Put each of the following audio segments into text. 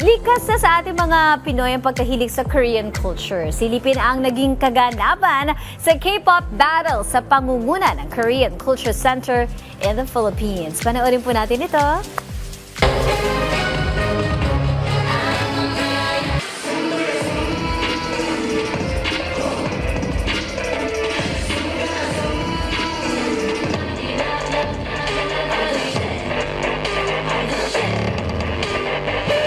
Likas na sa ating mga Pinoy ang pagkahilig sa Korean culture. Silipin ang naging kaganapan sa K-pop battle sa pangunguna ng Korean Culture Center in the Philippines. Panoorin po natin ito.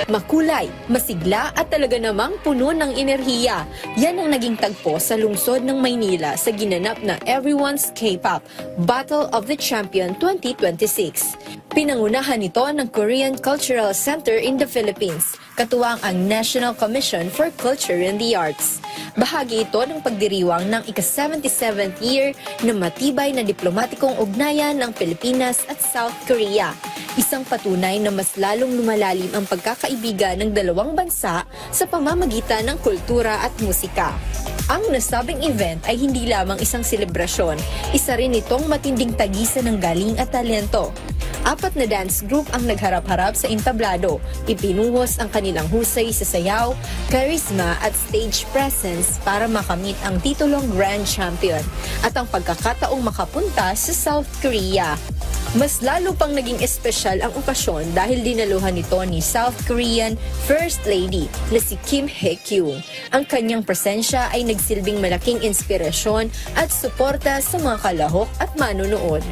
Makulay, masigla at talaga namang puno ng enerhiya. Yan ang naging tagpo sa lungsod ng Maynila sa ginanap na Everyone's K-pop Battle of the Champion 2026. Pinangunahan ito ng Korean Cultural Center in the Philippines, katuwang ang National Commission for Culture and the Arts. Bahagi ito ng pagdiriwang ng ika-77th year na matibay na diplomatikong ugnayan ng Pilipinas at South Korea. Isang patunay na mas lalong lumalalim ang pagkakaibigan ng dalawang bansa sa pamamagitan ng kultura at musika. Ang nasabing event ay hindi lamang isang selebrasyon, isa rin itong matinding tagisan ng galing at talento. 4 na dance group ang nagharap-harap sa entablado. Ipinuhos ang kanilang husay sa sayaw, charisma at stage presence para makamit ang titulong Grand Champion at ang pagkakataong makapunta sa South Korea. Mas lalo pang naging espesyal ang okasyon dahil dinaluhan nito ni South Korean First Lady na si Kim Hye-kyung. Ang kanyang presensya ay nagsilbing malaking inspirasyon at suporta sa mga kalahok at manonood.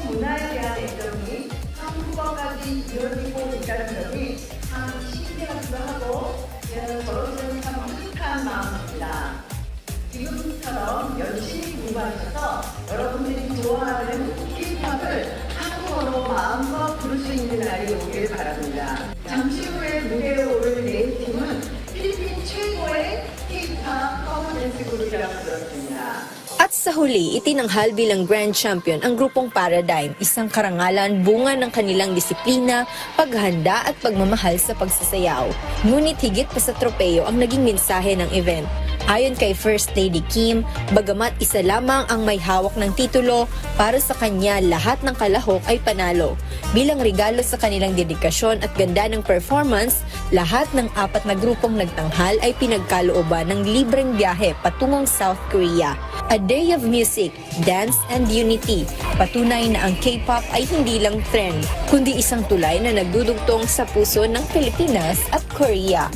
문화에 대한 애정이 한국어까지 이어지고 있다는 점이 참 신기하기도 하고 저로서는 참 뿌듯한 마음입니다. 지금처럼 열심히 공부하셔서 여러분들이 좋아하는 K-팝을 한국어로 마음껏 부를 수 있는 날이 오길 바랍니다. 잠시 후에 무대에 오를 네 팀은 필리핀 최고의 K-팝 퍼포먼스 그룹이라고 들었습니다. At sa huli, itinanghal bilang Grand Champion ang grupong Paradigm, isang karangalan bunga ng kanilang disiplina, paghanda at pagmamahal sa pagsasayaw. Ngunit higit pa sa tropeyo ang naging mensahe ng event. Ayon kay First Lady Kim, bagamat isa lamang ang may hawak ng titulo, para sa kanya lahat ng kalahok ay panalo. Bilang regalo sa kanilang dedikasyon at ganda ng performance, lahat ng 4 na grupong nagtanghal ay pinagkalooban ng libreng biyahe patungong South Korea. A day of music, dance and unity. Patunay na ang K-pop ay hindi lang trend, kundi isang tulay na nagdudugtong sa puso ng Pilipinas at Korea.